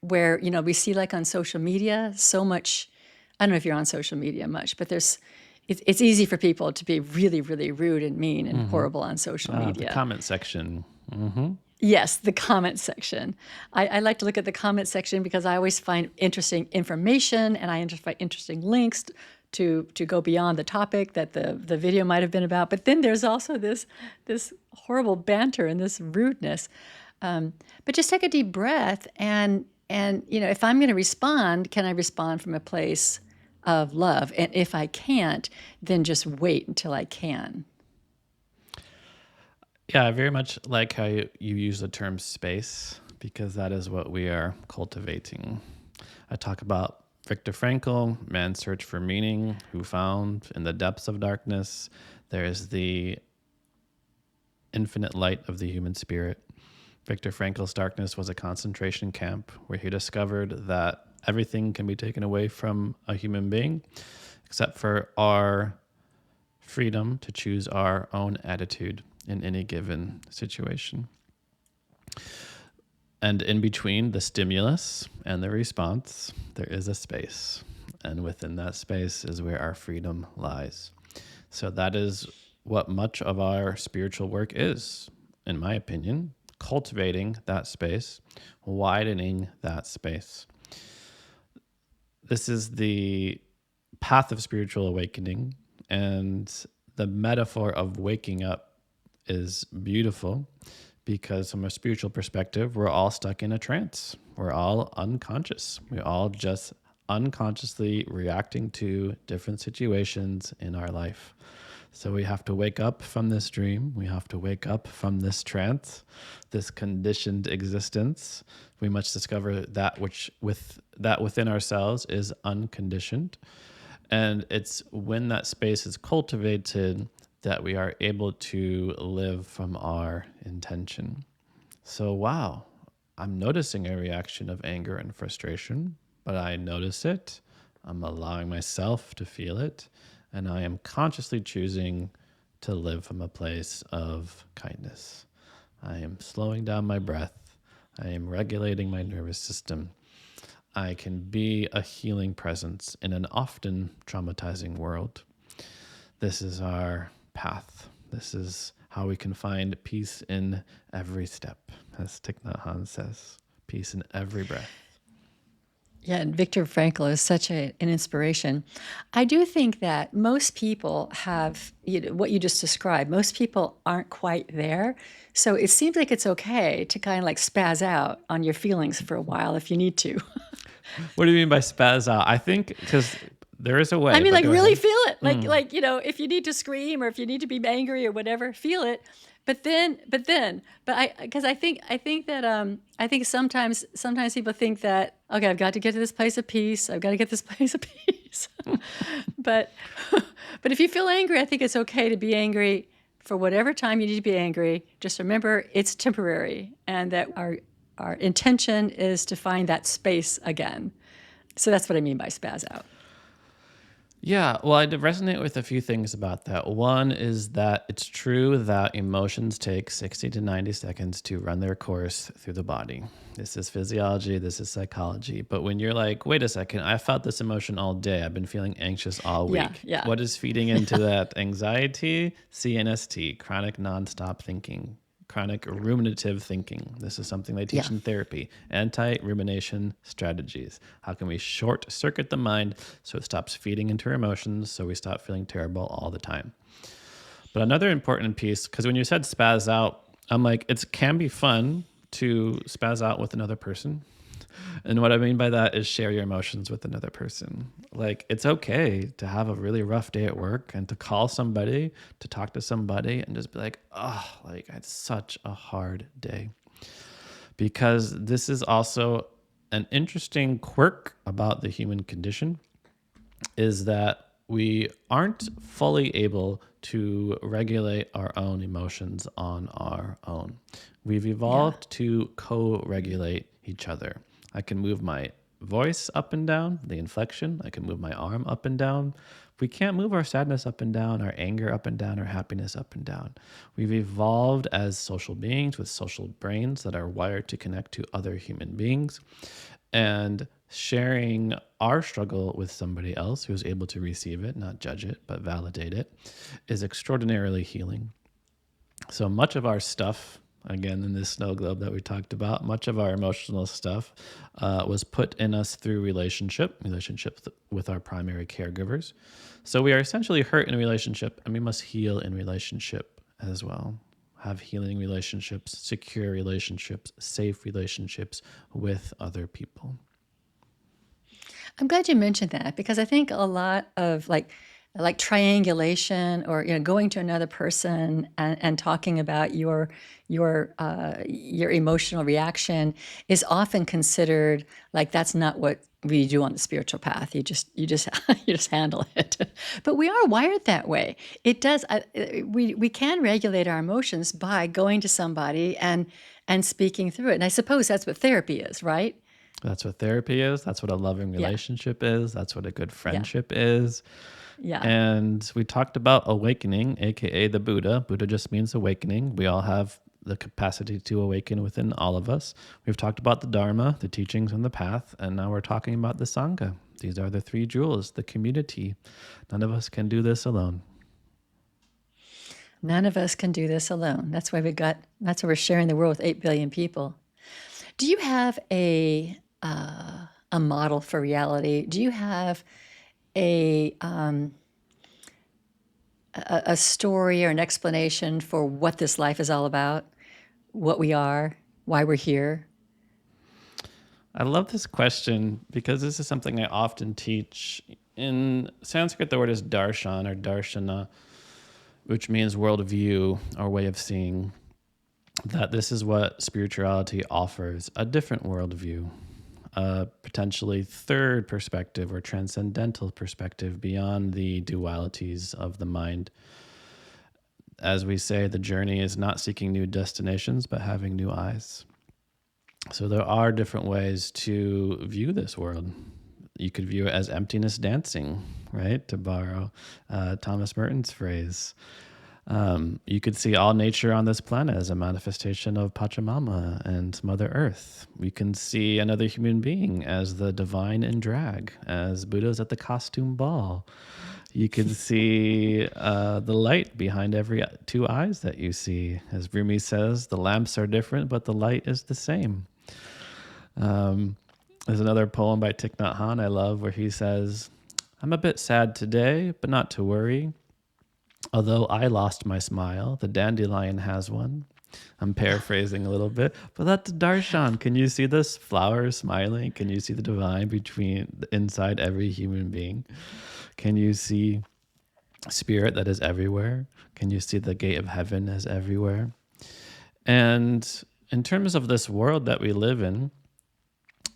where, we see on social media so much. I don't know if you're on social media much, but it's easy for people to be really, really rude and mean and horrible on social media. The comment section. Yes, the comment section. I like to look at the comment section because I always find interesting information, and I find interesting links to go beyond the topic that the video might have been about. But then there's also this horrible banter and this rudeness. But just take a deep breath, and if I'm going to respond, can I respond from a place of love? And if I can't, then just wait until I can. Yeah, I very much like how you use the term space, because that is what we are cultivating. I talk about Viktor Frankl, man's search for meaning, who found in the depths of darkness there is the infinite light of the human spirit. Viktor Frankl's darkness was a concentration camp where he discovered that everything can be taken away from a human being except for our freedom to choose our own attitude in any given situation. And in between the stimulus and the response, there is a space. And within that space is where our freedom lies. So that is what much of our spiritual work is, in my opinion, cultivating that space, widening that space. This is the path of spiritual awakening, and the metaphor of waking up is beautiful because from a spiritual perspective, we're all stuck in a trance. We're all unconscious. We're all just unconsciously reacting to different situations in our life. So we have to wake up from this dream. We have to wake up from this trance, this conditioned existence. We must discover that within ourselves is unconditioned. And it's when that space is cultivated that we are able to live from our intention. So, wow, I'm noticing a reaction of anger and frustration, but I notice it. I'm allowing myself to feel it, and I am consciously choosing to live from a place of kindness. I am slowing down my breath. I am regulating my nervous system. I can be a healing presence in an often traumatizing world. This is our path. This is how we can find peace in every step, as Thich Nhat Hanh says, peace in every breath. Yeah, and Viktor Frankl is such an inspiration. I do think that most people have what you just described. Most people aren't quite there. So it seems like it's okay to kind of like spaz out on your feelings for a while if you need to. What do you mean by spaz out? I think because there is a way. I mean, but like go really ahead. feel it. Like if you need to scream or if you need to be angry or whatever, feel it. But I think that I think sometimes people think that, okay, I've got to get to this place of peace. I've got to get this place of peace. but but if you feel angry, I think it's okay to be angry for whatever time you need to be angry. Just remember it's temporary, and that our intention is to find that space again. So that's what I mean by spaz out. Yeah, well, I resonate with a few things about that. One is that it's true that emotions take 60 to 90 seconds to run their course through the body. This is physiology, this is psychology. But when you're like, wait a second, I felt this emotion all day. I've been feeling anxious all week. Yeah. What is feeding into that anxiety? CNST, chronic nonstop thinking. Chronic ruminative thinking. This is something they teach Yeah. in therapy. Anti-rumination strategies. How can we short circuit the mind so it stops feeding into our emotions, so we stop feeling terrible all the time? But another important piece, because when you said spaz out, I'm like, it can be fun to spaz out with another person. And what I mean by that is share your emotions with another person. Like, it's okay to have a really rough day at work and to call somebody, to talk to somebody and just be like, oh, like it's such a hard day. Because this is also an interesting quirk about the human condition is that we aren't fully able to regulate our own emotions on our own. We've evolved to co-regulate each other. I can move my voice up and down, the inflection. I can move my arm up and down. We can't move our sadness up and down, our anger up and down, our happiness up and down. We've evolved as social beings with social brains that are wired to connect to other human beings. And sharing our struggle with somebody else who's able to receive it, not judge it, but validate it, is extraordinarily healing. So much of our stuff, again, in this snow globe that we talked about, much of our emotional stuff was put in us through relationships with our primary caregivers. So we are essentially hurt in a relationship, and we must heal in relationship as well. Have healing relationships, secure relationships, safe relationships with other people. I'm glad you mentioned that, because I think a lot of like triangulation or going to another person and talking about your emotional reaction is often considered like that's not what we do on the spiritual path. You just you just handle it. But we are wired that way. It does. We can regulate our emotions by going to somebody and speaking through it. And I suppose that's what therapy is, right? That's what therapy is. That's what a loving Yeah. relationship is. That's what a good friendship is. Yeah. And we talked about awakening, aka the Buddha. Buddha just means awakening. We all have the capacity to awaken within all of us. We've talked about the Dharma, the teachings and the path, and now we're talking about the Sangha. These are the three jewels, the community. None of us can do this alone. None of us can do this alone. That's why we're sharing the world with 8 billion people. Do you have a model for reality? Do you have a story or an explanation for what this life is all about, what we are, why we're here? I love this question because this is something I often teach. In Sanskrit, the word is darshan or darshana, which means worldview or way of seeing. That this is what spirituality offers, a different worldview, a potentially third perspective or transcendental perspective beyond the dualities of the mind. As we say, the journey is not seeking new destinations, but having new eyes. So there are different ways to view this world. You could view it as emptiness dancing, right? To borrow Thomas Merton's phrase. You could see all nature on this planet as a manifestation of Pachamama and Mother Earth. We can see another human being as the divine in drag, as Buddha's at the costume ball. You can see the light behind every two eyes that you see. As Rumi says, the lamps are different, but the light is the same. There's another poem by Thich Nhat Hanh I love where he says, "I'm a bit sad today, but not to worry. Although I lost my smile, the dandelion has one." I'm paraphrasing a little bit, but that's darshan. Can you see this flower smiling? Can you see the divine inside every human being? Can you see spirit that is everywhere? Can you see the gate of heaven as everywhere? And in terms of this world that we live in,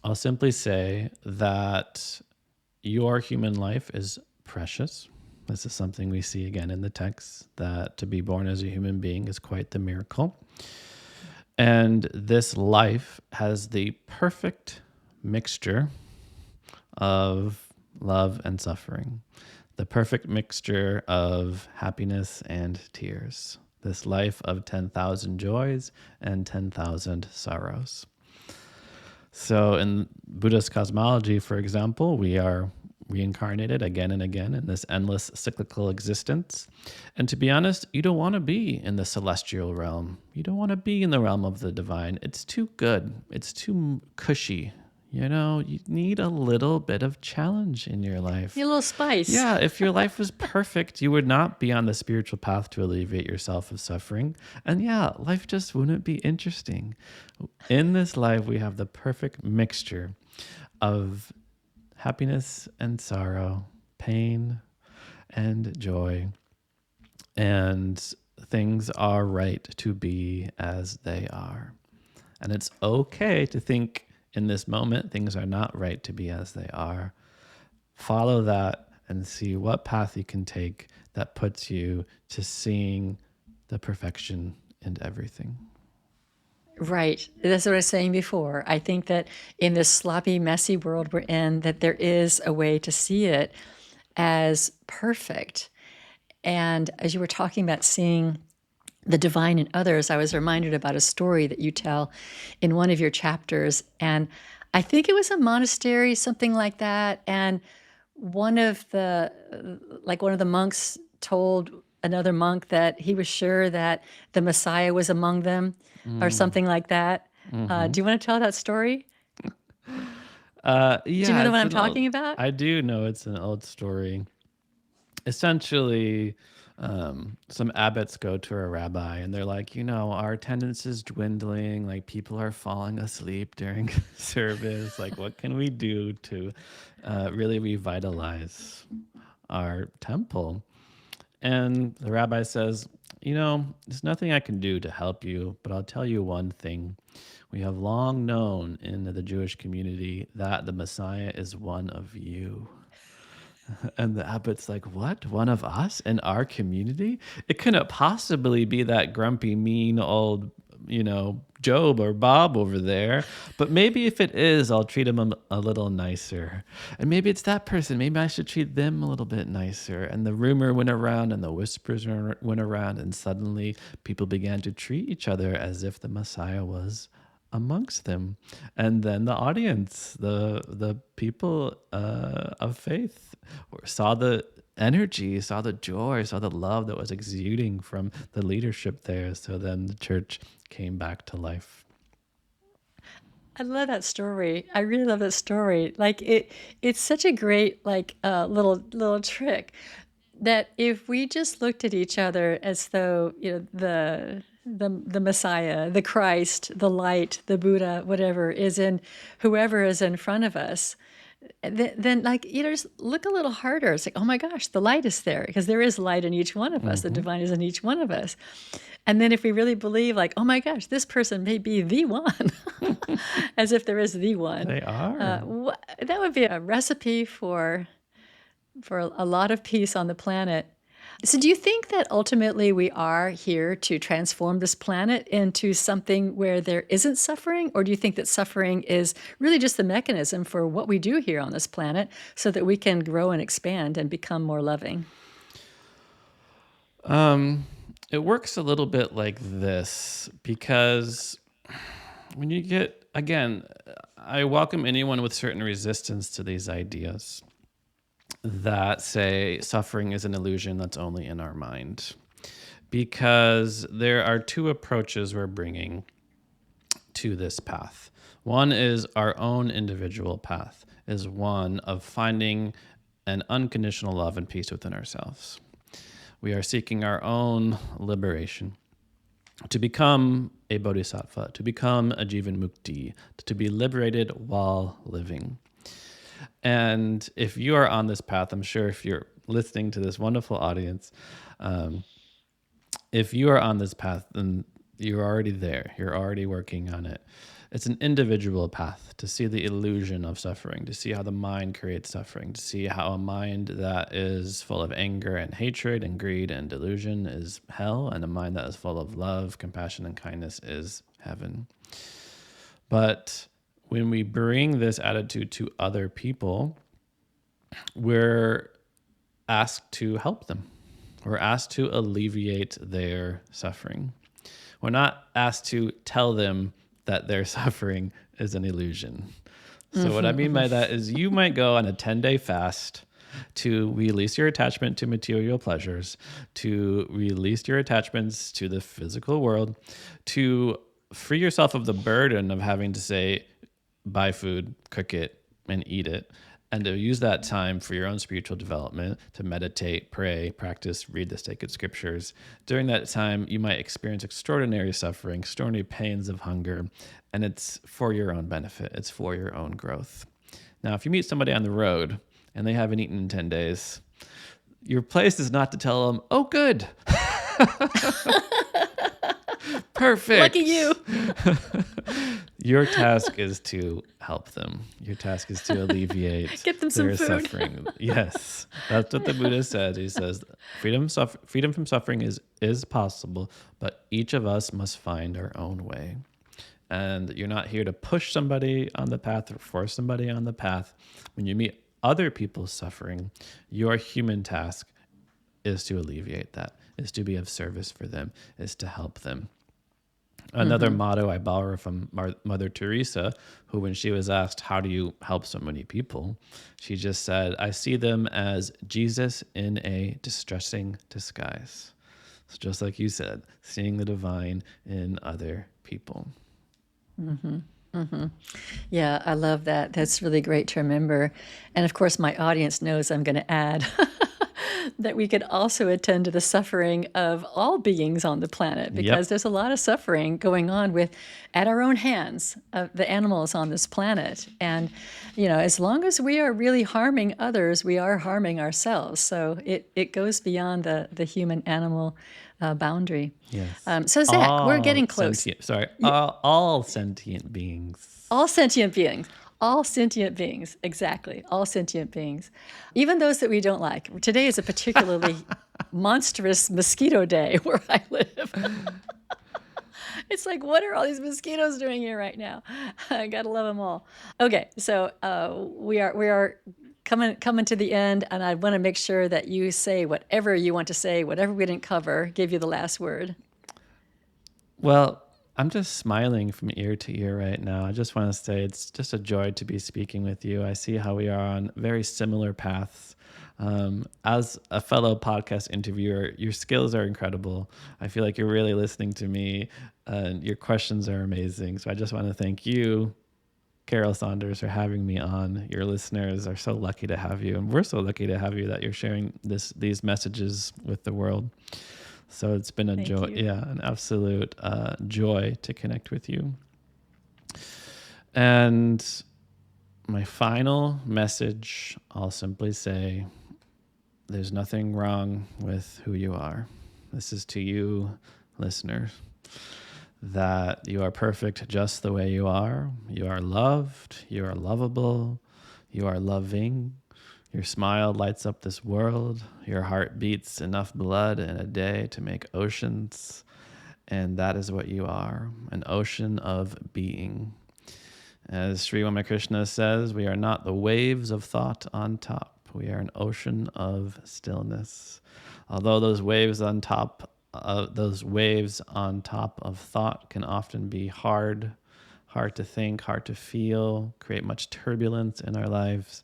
I'll simply say that your human life is precious. This is something we see again in the text, that to be born as a human being is quite the miracle. And this life has the perfect mixture of love and suffering, the perfect mixture of happiness and tears, this life of 10,000 joys and 10,000 sorrows. So in Buddhist cosmology, for example, we are reincarnated again and again in this endless cyclical existence. And to be honest, you don't want to be in the celestial realm. You don't want to be in the realm of the divine. It's too good. It's too cushy. You know, you need a little bit of challenge in your life. A little spice. Yeah, if your life was perfect, you would not be on the spiritual path to alleviate yourself of suffering. And yeah, life just wouldn't be interesting. In this life, we have the perfect mixture of happiness and sorrow, pain and joy, and things are right to be as they are. And it's okay to think in this moment things are not right to be as they are. Follow that and see what path you can take that puts you to seeing the perfection in everything. Right. That's what I was saying before. I think that in this sloppy, messy world we're in, that there is a way to see it as perfect. And as you were talking about seeing the divine in others, I was reminded about a story that you tell in one of your chapters. And I think it was a monastery, something like that. And one of the monks told another monk that he was sure that the Messiah was among them or something like that. Do you want to tell that story? Yeah, Do you know what I'm talking about? I do know it's an old story. Essentially, some abbots go to a rabbi and they're like, you know, our attendance is dwindling. Like people are falling asleep during service. Like, what can we do to really revitalize our temple? And the rabbi says, you know, there's nothing I can do to help you, but I'll tell you one thing. We have long known in the Jewish community that the Messiah is one of you. And the abbot's like, what? One of us in our community? It couldn't possibly be that grumpy, mean old, you know, Job or Bob over there. But maybe if it is, I'll treat him a little nicer. And maybe it's that person. Maybe I should treat them a little bit nicer. And the rumor went around and the whispers went around. And suddenly people began to treat each other as if the Messiah was amongst them. And then the audience, the people of faith saw the energy, saw the joy, saw the love that was exuding from the leadership there. So then the church came back to life. I love that story. I really love that story. Like it's such a great little trick that if we just looked at each other as though, the Messiah, the Christ, the light, the Buddha, whatever is in whoever is in front of us, then just look a little harder. It's like, oh my gosh, the light is there, because there is light in each one of us. The divine is in each one of us. And then if we really believe, like, oh my gosh, this person may be the one, as if there is the one. They are. That would be a recipe for a lot of peace on the planet. So do you think that ultimately we are here to transform this planet into something where there isn't suffering? Or do you think that suffering is really just the mechanism for what we do here on this planet so that we can grow and expand and become more loving? It works a little bit like this, because when you get, again, I welcome anyone with certain resistance to these ideas that say suffering is an illusion that's only in our mind, because there are two approaches we're bringing to this path. One is our own individual path, is one of finding an unconditional love and peace within ourselves. We are seeking our own liberation, to become a bodhisattva, to become a jivan mukti, to be liberated while living. And if you are on this path, I'm sure if you're listening to this wonderful audience, if you are on this path, then you're already there. You're already working on it. It's an individual path to see the illusion of suffering, to see how the mind creates suffering, to see how a mind that is full of anger and hatred and greed and delusion is hell, and a mind that is full of love, compassion, and kindness is heaven. But when we bring this attitude to other people, we're asked to help them. We're asked to alleviate their suffering. We're not asked to tell them that their suffering is an illusion. So what I mean by that is you might go on a 10-day fast to release your attachment to material pleasures, to release your attachments to the physical world, to free yourself of the burden of having to say, buy food, cook it, and eat it, and to use that time for your own spiritual development, to meditate, pray, practice, read the sacred scriptures. During that time, you might experience extraordinary suffering, extraordinary pains of hunger, and it's for your own benefit. It's for your own growth. Now, if you meet somebody on the road and they haven't eaten in 10 days, your place is not to tell them, oh, good. Perfect. Lucky you. Your task is to help them. Your task is to alleviate Get them some their food. suffering. Yes, that's what the Buddha said. He says freedom from suffering is possible, but each of us must find our own way. And you're not here to push somebody on the path or force somebody on the path. When you meet other people's suffering, your human task is to alleviate that, is to be of service for them, is to help them. Another motto I borrow from Mother Teresa, who, when she was asked, how do you help so many people? She just said, I see them as Jesus in a distressing disguise. So just like you said, seeing the divine in other people. Yeah, I love that. That's really great to remember. And of course, my audience knows I'm going to add that we could also attend to the suffering of all beings on the planet, because there's a lot of suffering going on at our own hands, the animals on this planet. And, as long as we are really harming others, we are harming ourselves. So it goes beyond the human-animal boundary. Yes. So Zach, we're getting close. All sentient beings. All sentient beings. All sentient beings. Exactly. All sentient beings. Even those that we don't like. Today is a particularly monstrous mosquito day where I live. It's like, what are all these mosquitoes doing here right now? I gotta love them all. Okay, so we are coming to the end, and I want to make sure that you say whatever you want to say, whatever we didn't cover. Give you the last word. Well, I'm just smiling from ear to ear right now. I just want to say it's just a joy to be speaking with you. I see how we are on very similar paths. As a fellow podcast interviewer, your skills are incredible. I feel like you're really listening to me, and your questions are amazing. So I just want to thank you, Carol Saunders, for having me on. Your listeners are so lucky to have you, and we're so lucky to have you that you're sharing these messages with the world. So it's been a joy, an absolute joy to connect with you. And my final message, I'll simply say, there's nothing wrong with who you are. This is to you, listeners, that you are perfect just the way you are. You are loved. You are lovable. You are loving. Your smile lights up this world. Your heart beats enough blood in a day to make oceans. And that is what you are, an ocean of being. As Sri Ramakrishna says, we are not the waves of thought on top. We are an ocean of stillness. Although those waves on top of thought can often be hard to think, hard to feel, create much turbulence in our lives,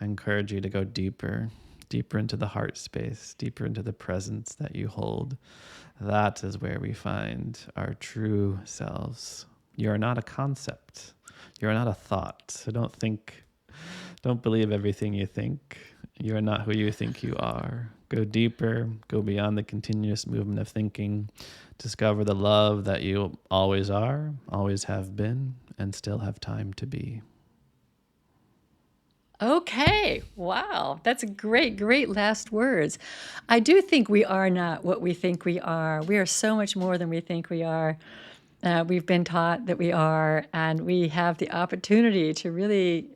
I encourage you to go deeper into the heart space, deeper into the presence that you hold. That is where we find our true selves. You are not a concept. You are not a thought. So don't believe everything you think. You are not who you think you are. Go deeper, go beyond the continuous movement of thinking. Discover the love that you always are, always have been, and still have time to be. Okay. Wow. That's great last words. I do think we are not what we think we are. We are so much more than we think we are. We've been taught that we are, and we have the opportunity to really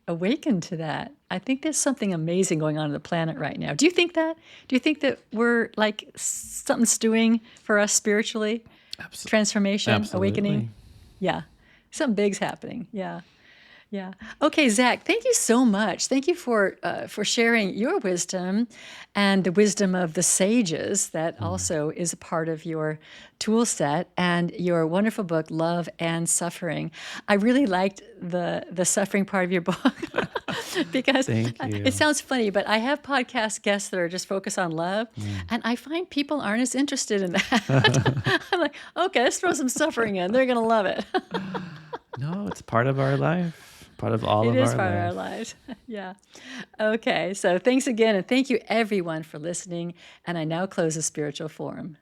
awaken to that. I think there's something amazing going on the planet right now. Do you think that? Do you think that we're like something's doing for us spiritually? Transformation, Absolutely. awakening? Yeah. Something big's happening. Yeah. Yeah. Okay, Zach, thank you so much. Thank you for sharing your wisdom and the wisdom of the sages that also is a part of your tool set and your wonderful book, Love and Suffering. I really liked the suffering part of your book because Thank you. it sounds funny, but I have podcast guests that are just focused on love, and I find people aren't as interested in that. I'm like, okay, let's throw some suffering in. They're going to love it. No, it's part of our life. Part of all of our life. It is part of our lives. Yeah. Okay. So thanks again. And thank you everyone for listening. And I now close the Spiritual Forum.